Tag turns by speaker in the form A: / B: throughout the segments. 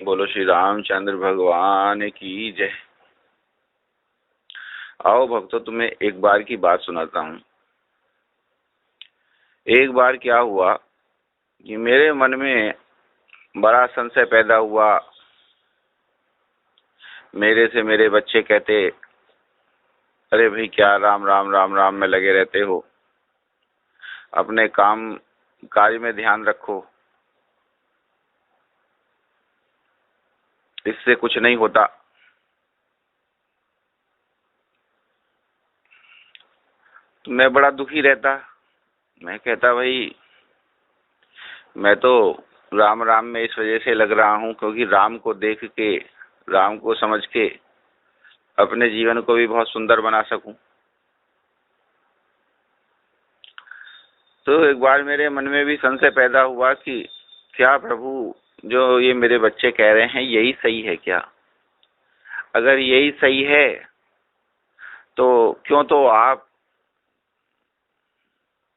A: बोलो श्री रामचंद्र भगवान की जय। आओ भक्तों, तुम्हें एक बार की बात सुनाता हूँ। एक बार क्या हुआ कि मेरे मन में बड़ा संशय पैदा हुआ। मेरे से मेरे बच्चे कहते, अरे भाई क्या राम राम राम राम में लगे रहते हो, अपने काम कार्य में ध्यान रखो, इससे कुछ नहीं होता। तो मैं बड़ा दुखी रहता। मैं कहता, भाई मैं तो राम राम में इस वजह से लग रहा हूँ क्योंकि राम को देख के, राम को समझ के अपने जीवन को भी बहुत सुंदर बना सकूं। तो एक बार मेरे मन में भी संशय पैदा हुआ कि क्या प्रभु, जो ये मेरे बच्चे कह रहे हैं यही सही है क्या? अगर यही सही है तो क्यों तो आप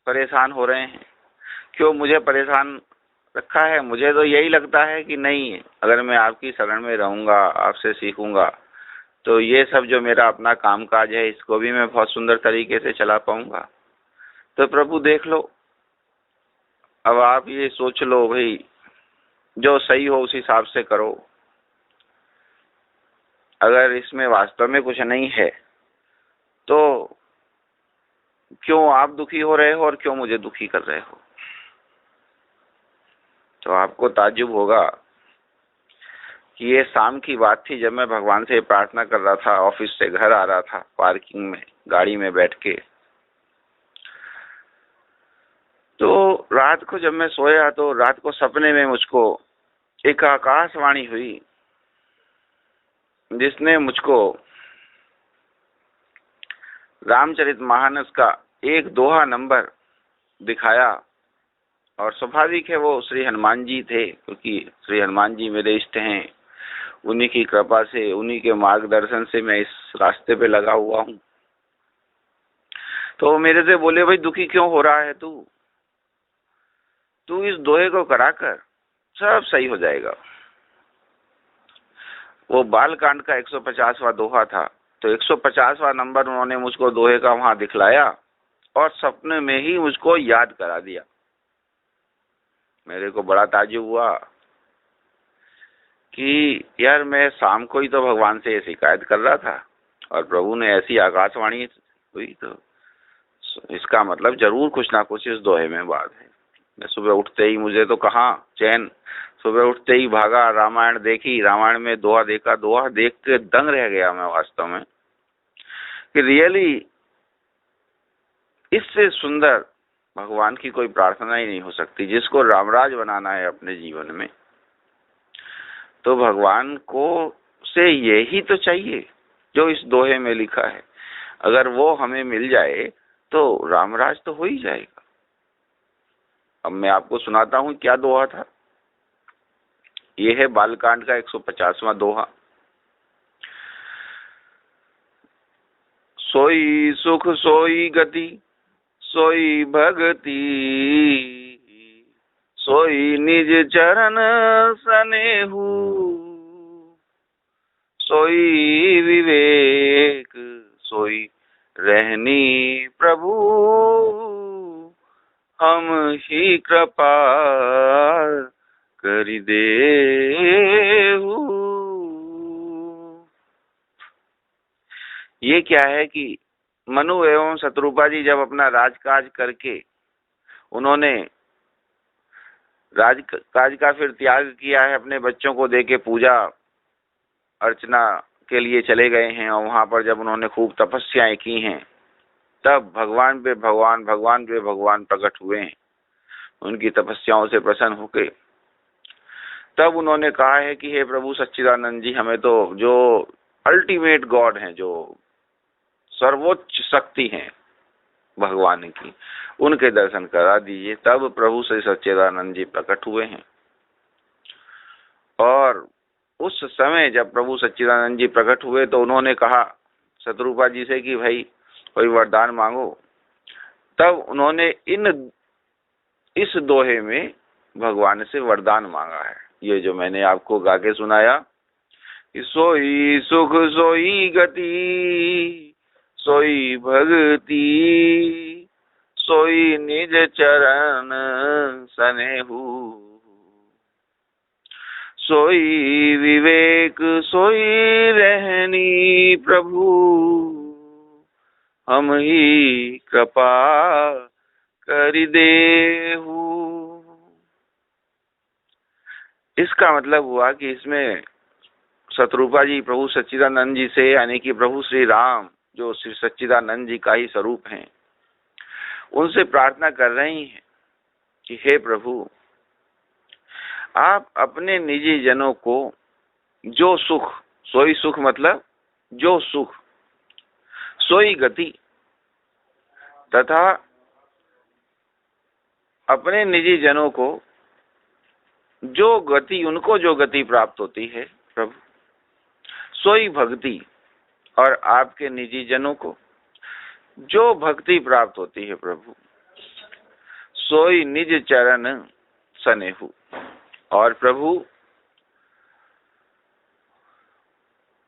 A: परेशान हो रहे हैं, क्यों मुझे परेशान रखा है? मुझे तो यही लगता है कि नहीं, अगर मैं आपकी शरण में रहूंगा, आपसे सीखूंगा, तो ये सब जो मेरा अपना कामकाज है इसको भी मैं बहुत सुंदर तरीके से चला पाऊंगा। तो प्रभु देख लो, अब आप ये सोच लो भाई, जो सही हो उस हिसाब से करो। अगर इसमें वास्तव में कुछ नहीं है तो क्यों आप दुखी हो रहे हो और क्यों मुझे दुखी कर रहे हो? तो आपको ताज्जुब होगा कि ये शाम की बात थी, जब मैं भगवान से प्रार्थना कर रहा था, ऑफिस से घर आ रहा था, पार्किंग में गाड़ी में बैठ के। तो रात को जब मैं सोया तो रात को सपने में मुझको एक आकाशवाणी हुई, जिसने मुझको रामचरितमानस का एक दोहा नंबर दिखाया। और स्वाभाविक है वो श्री हनुमान जी थे, क्योंकि श्री हनुमान जी मेरे इष्ट हैं। उन्हीं की कृपा से, उन्हीं के मार्गदर्शन से मैं इस रास्ते पे लगा हुआ हूँ। तो मेरे से बोले, भाई दुखी क्यों हो रहा है तू? तू इस दोहे को करा कर, सब सही हो जाएगा। वो बालकांड का 150वां दोहा था। तो 150वां नंबर उन्होंने मुझको दोहे का वहां दिखलाया और सपने में ही मुझको याद करा दिया। मेरे को बड़ा ताज्जुब हुआ कि यार, मैं शाम को ही तो भगवान से शिकायत कर रहा था और प्रभु ने ऐसी आकाशवाणी हुई, तो इसका मतलब जरूर कुछ ना कुछ इस दोहे में बात है। मैं सुबह उठते ही, मुझे तो कहाँ चैन, सुबह उठते ही भागा, रामायण देखी, रामायण में दोहा देखा, दोहा देख के दंग रह गया मैं वास्तव में कि रियली इससे सुंदर भगवान की कोई प्रार्थना ही नहीं हो सकती। जिसको रामराज बनाना है अपने जीवन में, तो भगवान को से यही तो चाहिए जो इस दोहे में लिखा है। अगर वो हमें मिल जाए तो रामराज तो हो ही जाएगा। अब मैं आपको सुनाता हूँ क्या दोहा था। ये है बालकांड का 150वां दोहा। सोई सुख सोई गति सोई भगति, सोई निज चरण सनेहु, सोई विवेक सोई रहनी प्रभु, हम ही कृपा करि देहु। ये क्या है कि मनु एवं शत्रुपा जी जब अपना राजकाज करके उन्होंने राजकाज का फिर त्याग किया है, अपने बच्चों को देके पूजा अर्चना के लिए चले गए हैं, और वहां पर जब उन्होंने खूब तपस्याएं की हैं, तब भगवान पे भगवान, भगवान पे भगवान प्रकट हुए हैं उनकी तपस्याओं से प्रसन्न होके। तब उन्होंने कहा है कि हे प्रभु सच्चिदानंद जी, हमें तो जो अल्टीमेट गॉड हैं, जो सर्वोच्च शक्ति हैं भगवान की, उनके दर्शन करा दीजिए। तब प्रभु श्री सच्चिदानंद जी प्रकट हुए हैं। और उस समय जब प्रभु सच्चिदानंद जी प्रकट हुए तो उन्होंने कहा शत्रुपा जी से कि भाई कोई वरदान मांगो। तब उन्होंने इस दोहे में भगवान से वरदान मांगा है। ये जो मैंने आपको गा के सुनाया, कि सोई सुख सोई गति सोई भक्ति सोई निज चरण सनेहु, सोई विवेक सोई रहनी प्रभु, हम ही कृपा करि देहु। इसका मतलब हुआ कि इसमें शत्रुपा जी प्रभु सच्चिदानंद जी से, यानी कि प्रभु श्री राम जो श्री सच्चिदानंद जी का ही स्वरूप हैं, उनसे प्रार्थना कर रही हैं कि हे प्रभु, आप अपने निजी जनों को जो सुख, सोई सुख मतलब जो सुख, सोई गति, तथा अपने निजी जनों को जो गति, उनको जो गति प्राप्त होती है प्रभु, सोई भक्ति, और आपके निजी जनों को जो भक्ति प्राप्त होती है प्रभु, सोई निज चरण सनेहु। और प्रभु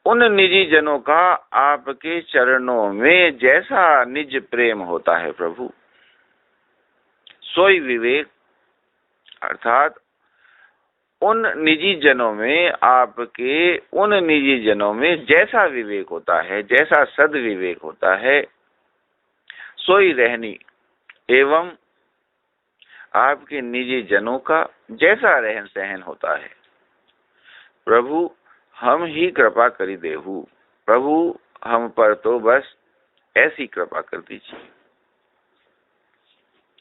A: उन निजी जनों का आपके चरणों में जैसा निज प्रेम होता है प्रभु, सोई विवेक, अर्थात उन निजी जनों में, आपके उन निजी जनों में जैसा विवेक होता है, जैसा सद्विवेक होता है, सोई रहनी, एवं आपके निजी जनों का जैसा रहन सहन होता है प्रभु, हम ही कृपा करि देहु। प्रभु हम पर तो बस ऐसी कृपा कर दीजिए।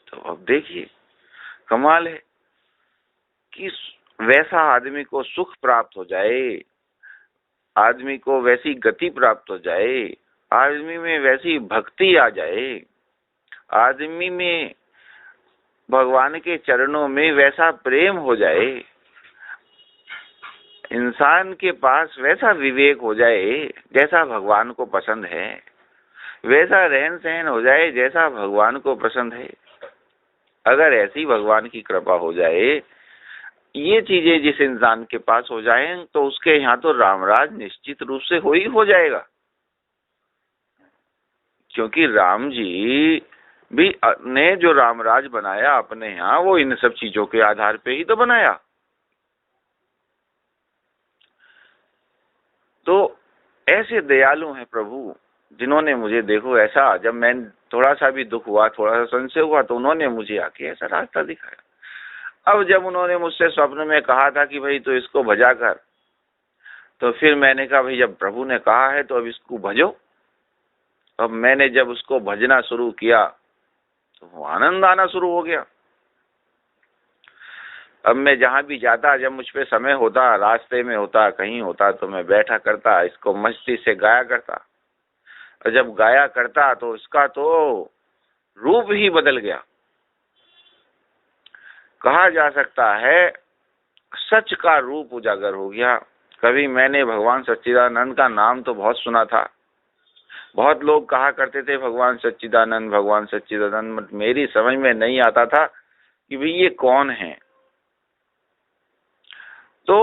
A: तो अब देखिए कमाल है कि वैसा आदमी को सुख प्राप्त हो जाए, आदमी को वैसी गति प्राप्त हो जाए, आदमी में वैसी भक्ति आ जाए, आदमी में भगवान के चरणों में वैसा प्रेम हो जाए, इंसान के पास वैसा विवेक हो जाए जैसा भगवान को पसंद है, वैसा रहन सहन हो जाए जैसा भगवान को पसंद है। अगर ऐसी भगवान की कृपा हो जाए, ये चीजें जिस इंसान के पास हो जाएं, तो उसके यहाँ तो रामराज निश्चित रूप से हो जाएगा। क्योंकि राम जी भी ने जो रामराज बनाया अपने यहाँ, वो इन सब चीजों के आधार पे ही तो बनाया। तो ऐसे दयालु हैं प्रभु, जिन्होंने मुझे, देखो ऐसा, जब मैं थोड़ा सा भी दुख हुआ, थोड़ा सा संशय हुआ, तो उन्होंने मुझे आके ऐसा रास्ता दिखाया। अब जब उन्होंने मुझसे स्वप्न में कहा था कि भाई तो इसको भजा कर, तो फिर मैंने कहा भाई जब प्रभु ने कहा है तो अब इसको भजो। अब मैंने जब उसको भजना शुरू किया तो आनंद आना शुरू हो गया। अब मैं जहां भी जाता, जब मुझ पे समय होता, रास्ते में होता, कहीं होता, तो मैं बैठा करता, इसको मस्ती से गाया करता। और जब गाया करता तो इसका तो रूप ही बदल गया। कहा जा सकता है सच का रूप उजागर हो गया। कभी मैंने भगवान सच्चिदानंद का नाम तो बहुत सुना था, बहुत लोग कहा करते थे भगवान सच्चिदानंद, भगवान सच्चिदानंद। मेरी समझ में नहीं आता था कि भाई ये कौन है। तो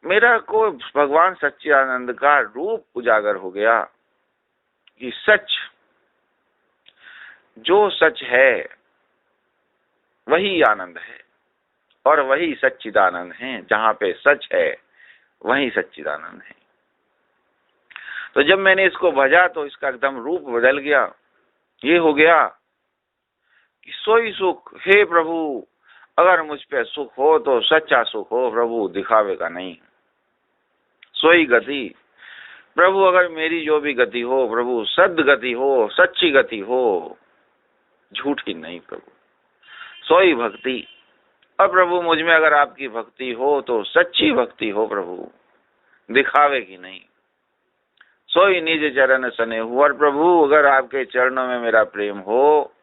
A: मेरा को भगवान सच्चिदानंद का रूप उजागर हो गया कि सच, जो सच है वही आनंद है, और वही सच्चिदानंद है। जहां पे सच है वही सच्चिदानंद है। तो जब मैंने इसको भजा तो इसका एकदम रूप बदल गया। ये हो गया कि सोई सुख, हे प्रभु, अगर मुझ पे सुख हो तो सच्चा सुख हो प्रभु, दिखावे का नहीं। सोई गति, प्रभु अगर मेरी जो भी गति हो प्रभु, सद गति हो, सच्ची गति हो, झूठी नहीं प्रभु। सोई भक्ति, और प्रभु मुझ में अगर आपकी भक्ति हो तो सच्ची भक्ति हो प्रभु, दिखावे की नहीं। सोई निज चरण सनेहु, और प्रभु अगर आपके चरणों में मेरा प्रेम हो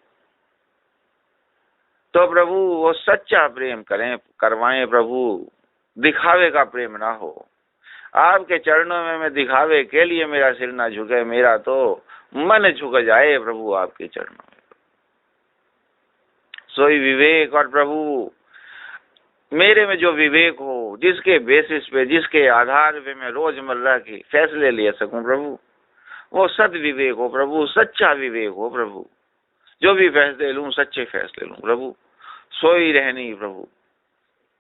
A: तो प्रभु वो सच्चा प्रेम करवाएं प्रभु, दिखावे का प्रेम ना हो। आपके चरणों में मैं दिखावे के लिए मेरा सिर ना झुके, मेरा तो मन झुक जाए प्रभु आपके चरणों में। सोई विवेक, और प्रभु मेरे में जो विवेक हो, जिसके बेसिस पे, जिसके आधार पे मैं रोजमर्रा के फैसले ले सकूं प्रभु, वो सद विवेक हो प्रभु, सच्चा विवेक हो प्रभु। जो भी फैसले लूं सच्चे फैसले लूं प्रभु, सोई रहनी प्रभु।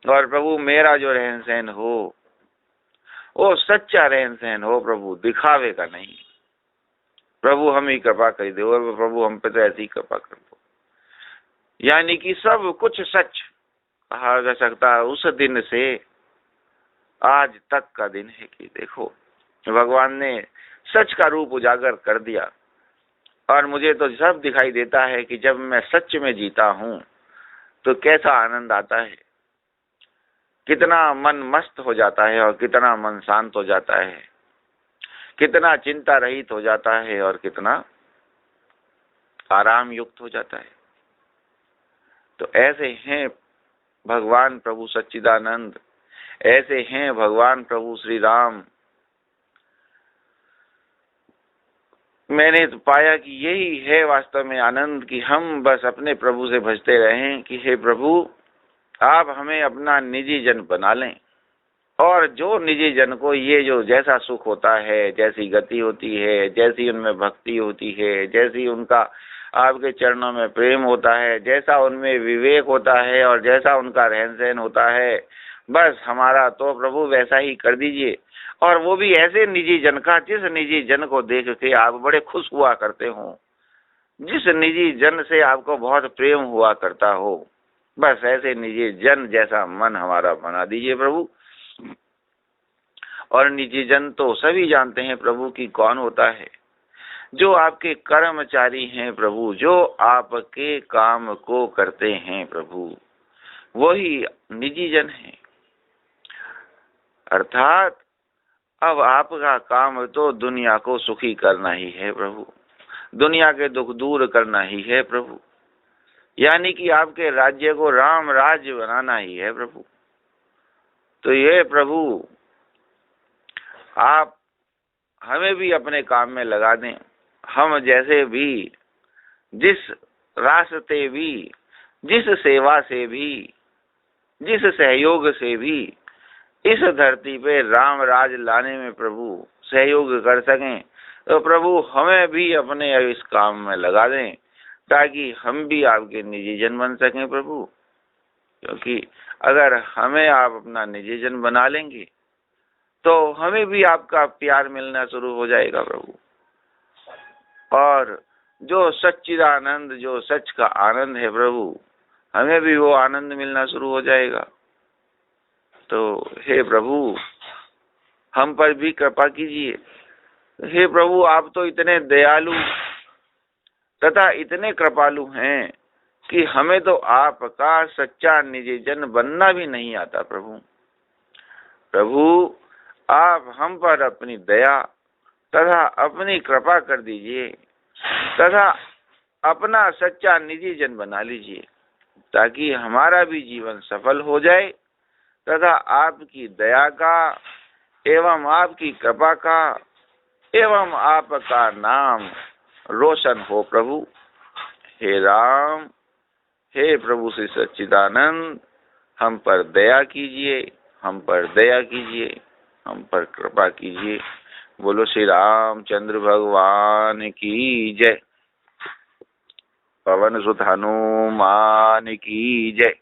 A: और प्रभु मेरा जो रहन सहन हो वो सच्चा रहन सहन हो प्रभु, दिखावे का नहीं। प्रभु हम ही कृपा कर दो, और प्रभु हम पे तो ऐसी कृपा कर दो। यानी कि सब कुछ सच कहा जा सकता है उस दिन से आज तक का दिन है कि देखो भगवान ने सच का रूप उजागर कर दिया। और मुझे तो सब दिखाई देता है कि जब मैं सच में जीता हूं तो कैसा आनंद आता है, कितना मन मस्त हो जाता है और कितना मन शांत हो जाता है, कितना चिंता रहित हो जाता है और कितना आराम युक्त हो जाता है। तो ऐसे हैं भगवान प्रभु सच्चिदानंद, ऐसे हैं भगवान प्रभु श्री राम। मैंने तो पाया कि यही है वास्तव में आनंद, कि हम बस अपने प्रभु से भजते रहें कि हे प्रभु आप हमें अपना निजी जन बना लें। और जो निजी जन को ये जो जैसा सुख होता है, जैसी गति होती है, जैसी उनमें भक्ति होती है, जैसी उनका आपके चरणों में प्रेम होता है, जैसा उनमें विवेक होता है और जैसा उनका रहन सहन होता है, बस हमारा तो प्रभु वैसा ही कर दीजिए। और वो भी ऐसे निजी जन का जिस निजी जन को देख के आप बड़े खुश हुआ करते हो, जिस निजी जन से आपको बहुत प्रेम हुआ करता हो, बस ऐसे निजी जन जैसा मन हमारा बना दीजिए प्रभु। और निजी जन तो सभी जानते हैं प्रभु की कौन होता है, जो आपके कर्मचारी हैं प्रभु, जो आपके काम को करते हैं प्रभु, वही निजी जन है। अर्थात अब आपका काम तो दुनिया को सुखी करना ही है प्रभु, दुनिया के दुख दूर करना ही है प्रभु, यानी कि आपके राज्य को राम राज्य बनाना ही है प्रभु। तो ये प्रभु आप हमें भी अपने काम में लगा दें। हम जैसे भी जिस रास्ते भी, जिस सेवा से भी, जिस सहयोग से भी इस धरती पे राम राज लाने में प्रभु सहयोग कर सकें, तो प्रभु हमें भी अपने इस काम में लगा दें, ताकि हम भी आपके निजी जन बन सकें प्रभु। क्योंकि अगर हमें आप अपना निजी जन बना लेंगे तो हमें भी आपका प्यार मिलना शुरू हो जाएगा प्रभु। और जो सच्चिदानंद, जो सच का आनंद है प्रभु, हमें भी वो आनंद मिलना शुरू हो जाएगा। तो हे प्रभु हम पर भी कृपा कीजिए। हे प्रभु आप तो इतने दयालु तथा इतने कृपालु हैं कि हमें तो आपका सच्चा निजी जन बनना भी नहीं आता प्रभु। प्रभु आप हम पर अपनी दया तथा अपनी कृपा कर दीजिए, तथा अपना सच्चा निजी जन बना लीजिए, ताकि हमारा भी जीवन सफल हो जाए, तथा आपकी दया का एवं आपकी कृपा का एवं आपका नाम रोशन हो प्रभु। हे राम, हे प्रभु श्री सच्चिदानंद, हम पर दया कीजिए, हम पर दया कीजिए, हम पर कृपा कीजिए। बोलो श्री रामचंद्र भगवान की जय। पवन सुत हनुमान की जय।